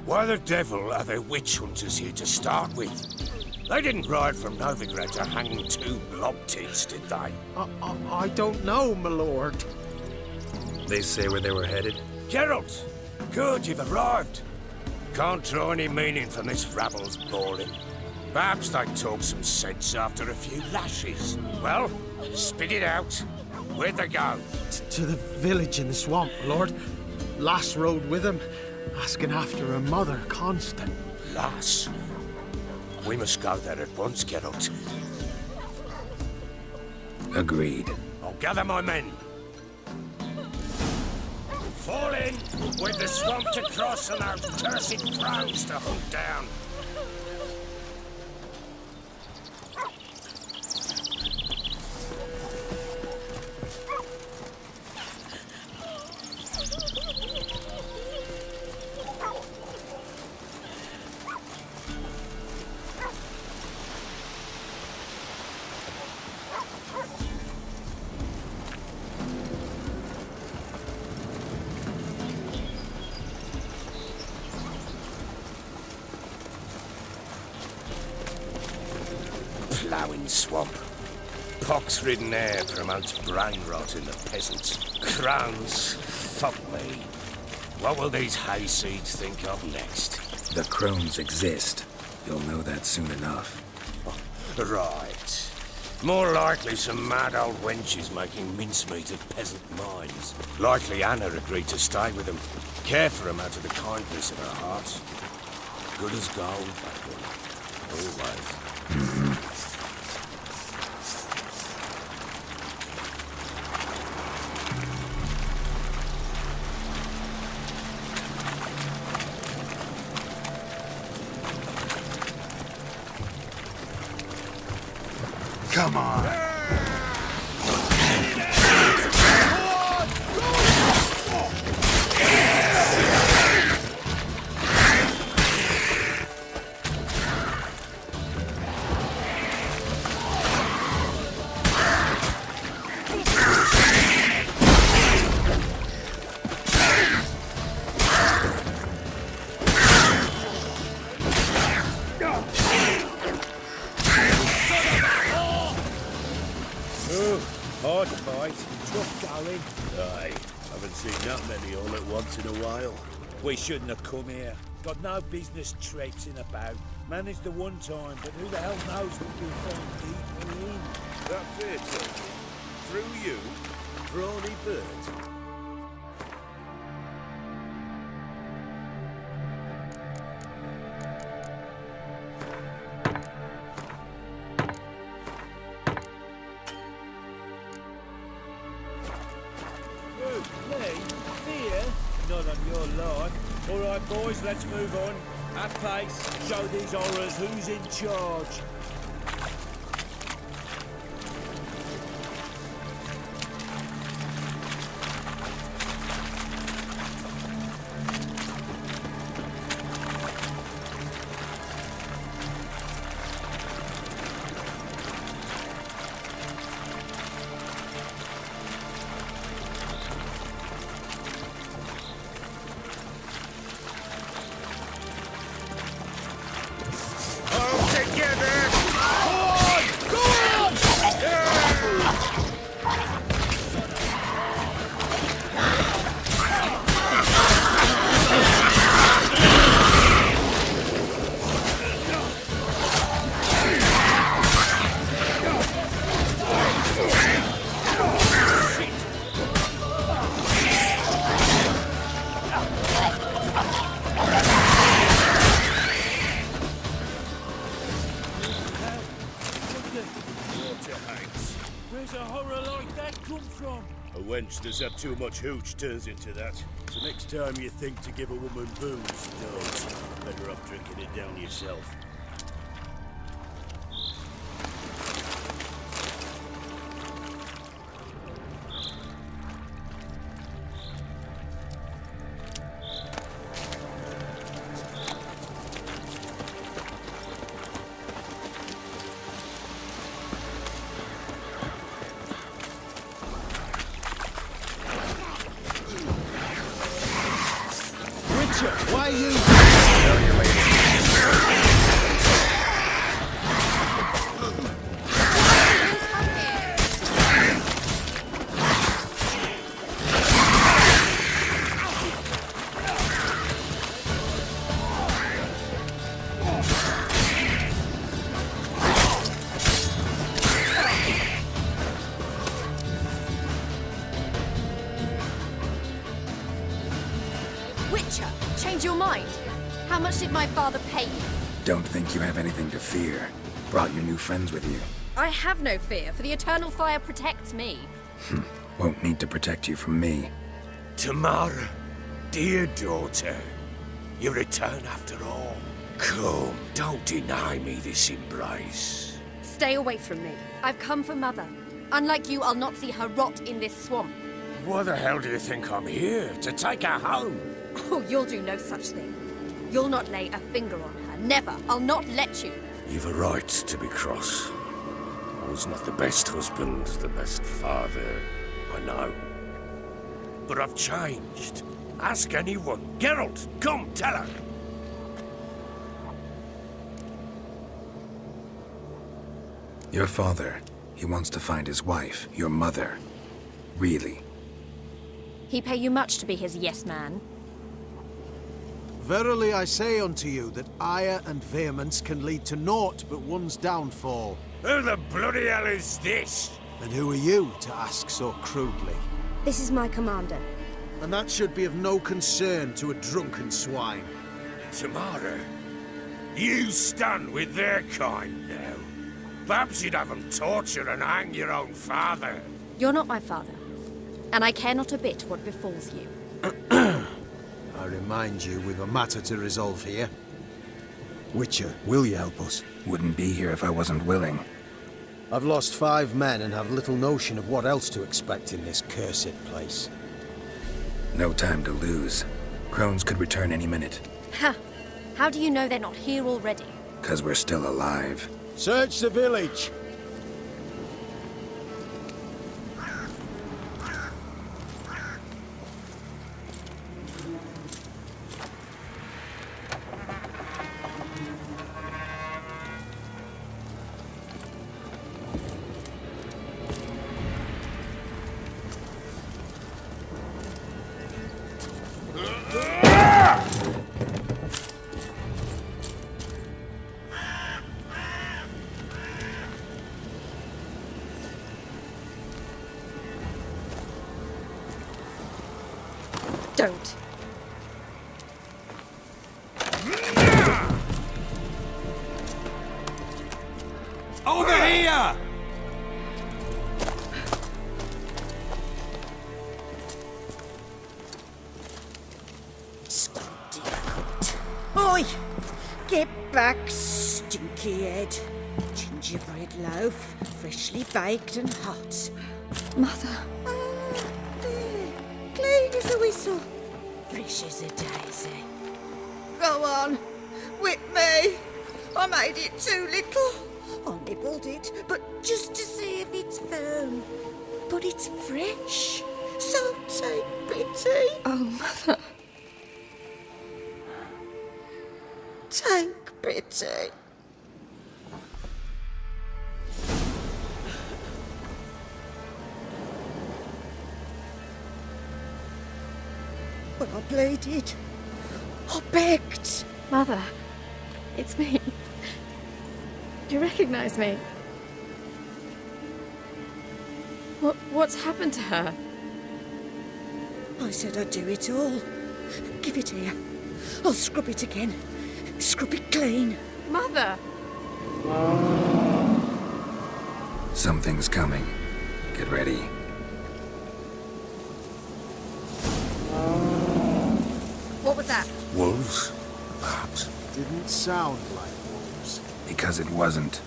Why the devil are there witch hunters here to start with? They didn't ride from Novigrad to hang two blob tits, did they? I don't know, my lord. They say where they were headed? Geralt! Good, you've arrived. Can't draw any meaning from this rabble's bawling. Perhaps they talk some sense after a few lashes. Well, spit it out. Where'd they go? To the village in the swamp, my lord. Lass rode with him, asking after her mother, Constant. Lass? We must go there at once, Geralt. Agreed. I'll gather my men. Fall in with the swamp to cross and those cursed crows to hunt down. Ploughing swamp. Pox-ridden air promotes brain rot in the peasants. Crowns, fuck me. What will these hayseeds think of next? The crones exist. You'll know that soon enough. Right. More likely some mad old wenches making mincemeat of peasant minds. Likely Anna agreed to stay with them. Care for them out of the kindness of her heart. Good as gold, that one. Always. Come on. Hard fight, tough going. Aye, haven't seen that many all at once in a while. We shouldn't have come here. Got no business traipsing about. Managed the one time, but who the hell knows what you'll find deeper in. That fair talking? Through you, brawny bird. Not on your life. All right, boys, let's move on. At pace, show these horrors who's in charge. Where's a horror like that come from? A wench that's had too much hooch turns into that. So next time you think to give a woman booze, don't. Better off drinking it down yourself. Witcher! Why you... Witcher, change your mind. How much did my father pay you? Don't think you have anything to fear. Brought your new friends with you. I have no fear, for the Eternal Fire protects me. Won't need to protect you from me. Tamara, dear daughter, you return after all. Come, don't deny me this embrace. Stay away from me. I've come for Mother. Unlike you, I'll not see her rot in this swamp. Why the hell do you think I'm here? To take her home? Oh, you'll do no such thing. You'll not lay a finger on her. Never. I'll not let you. You've a right to be cross. I was not the best husband, the best father, I know. But I've changed. Ask anyone. Geralt, come, tell her. Your father, he wants to find his wife, your mother. Really. He pay you much to be his yes man. Verily I say unto you that ire and vehemence can lead to naught but one's downfall. Who the bloody hell is this? And who are you to ask so crudely? This is my commander. And that should be of no concern to a drunken swine. Tamara, you stand with their kind now. Perhaps you'd have them torture and hang your own father. You're not my father. And I care not a bit what befalls you. I remind you, we've a matter to resolve here. Witcher, will you help us? Wouldn't be here if I wasn't willing. I've lost 5 men and have little notion of what else to expect in this cursed place. No time to lose. Crones could return any minute. Ha! How do you know they're not here already? 'Cause we're still alive. Search the village! Don't. Over here! Oi! Get back, stinky head. Gingerbread loaf, freshly baked and hot. Mother. There. Clean as a whistle. Fresh as a daisy. Go on. Whip me. I made it too little. I nibbled it, but just to see if it's firm. But it's fresh. So take pity. Oh, Mother. Take pity. But I pleaded. I begged. Mother. It's me. Do you recognize me? What's happened to her? I said I'd do it all. Give it here. I'll scrub it again. Scrub it clean. Mother! Something's coming. Get ready. What was that? Wolves? Perhaps. Didn't sound like wolves. Because it wasn't.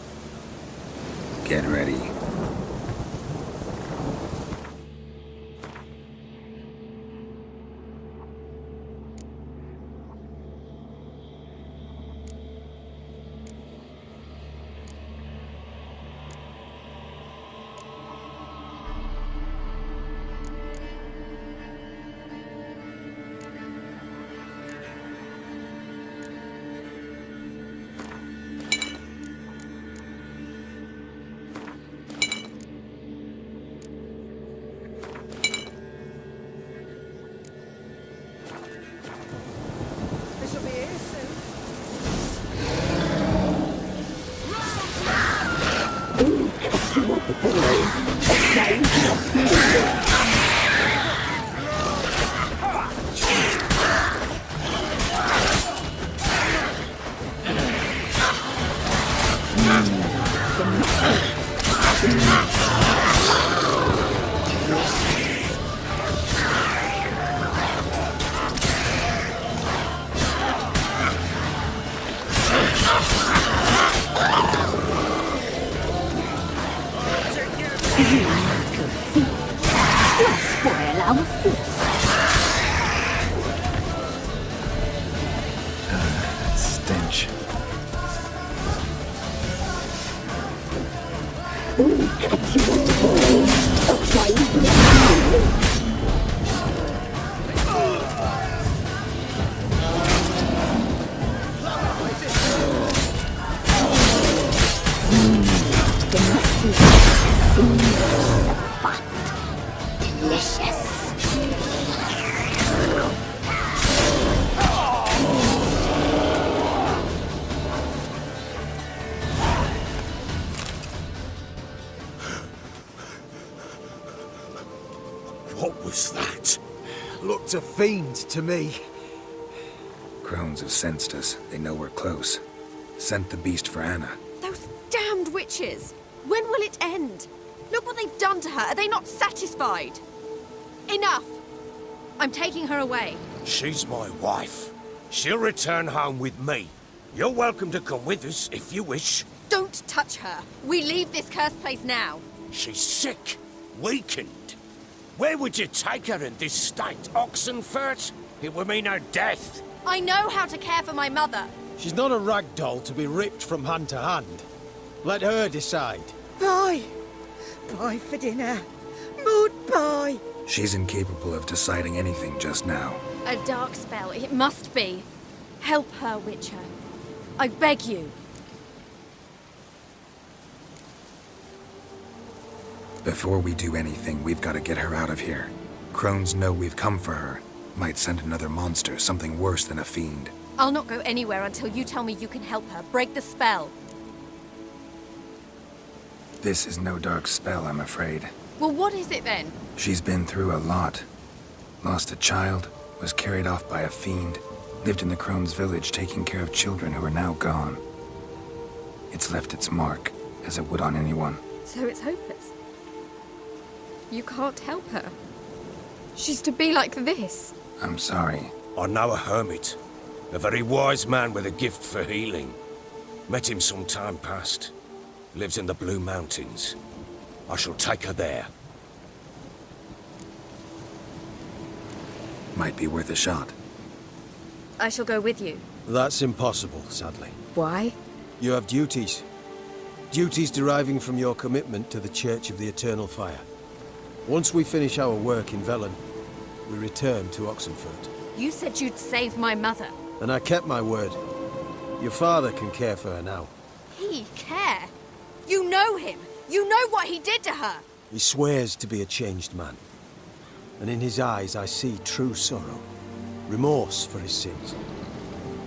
Get ready. stench. What was that? Looked a fiend to me. Crones have sensed us. They know we're close. Sent the beast for Anna. Those damned witches! When will it end? Look what they've done to her. Are they not satisfied? Enough! I'm taking her away. She's my wife. She'll return home with me. You're welcome to come with us if you wish. Don't touch her. We leave this cursed place now. She's sick, weakened. Where would you take her in this state, Oxenfurt? It would mean her death. I know how to care for my mother. She's not a rag doll to be ripped from hand to hand. Let her decide. Pie. Pie for dinner. Mud pie. She's incapable of deciding anything just now. A dark spell, it must be. Help her, Witcher. I beg you. Before we do anything, we've got to get her out of here. Crones know we've come for her. Might send another monster, something worse than a fiend. I'll not go anywhere until you tell me you can help her. Break the spell. This is no dark spell, I'm afraid. Well, what is it then? She's been through a lot. Lost a child, was carried off by a fiend, lived in the Crones' village taking care of children who are now gone. It's left its mark, as it would on anyone. So it's hopeless. You can't help her. She's to be like this. I'm sorry. I know a hermit. A very wise man with a gift for healing. Met him some time past. Lives in the Blue Mountains. I shall take her there. Might be worth a shot. I shall go with you. That's impossible, sadly. Why? You have duties. Duties deriving from your commitment to the Church of the Eternal Fire. Once we finish our work in Velen, we return to Oxenfurt. You said you'd save my mother. And I kept my word. Your father can care for her now. He care? You know him. You know what he did to her. He swears to be a changed man. And in his eyes I see true sorrow. Remorse for his sins.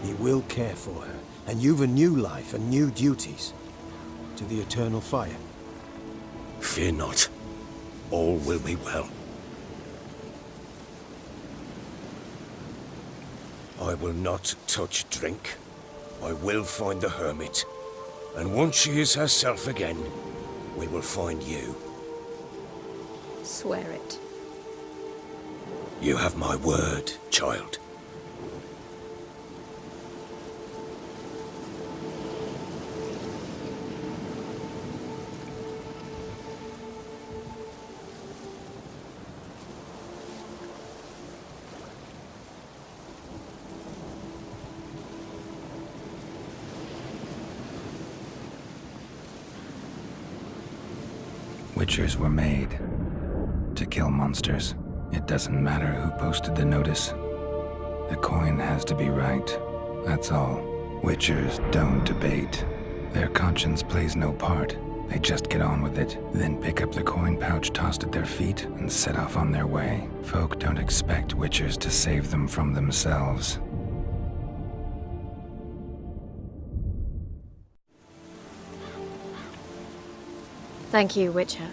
He will care for her. And you've a new life and new duties. To the Eternal Fire. Fear not. All will be well. I will not touch drink. I will find the hermit. And once she is herself again, we will find you. Swear it. You have my word, child. Witchers were made to kill monsters. It doesn't matter who posted the notice. The coin has to be right. That's all. Witchers don't debate. Their conscience plays no part. They just get on with it, then pick up the coin pouch tossed at their feet and set off on their way. Folk don't expect Witchers to save them from themselves. Thank you, Witcher.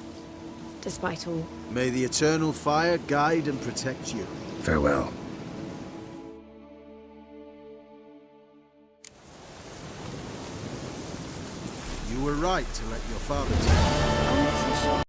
Despite all. May the Eternal Fire guide and protect you. Farewell. You were right to let your father take you. I'm not so sure.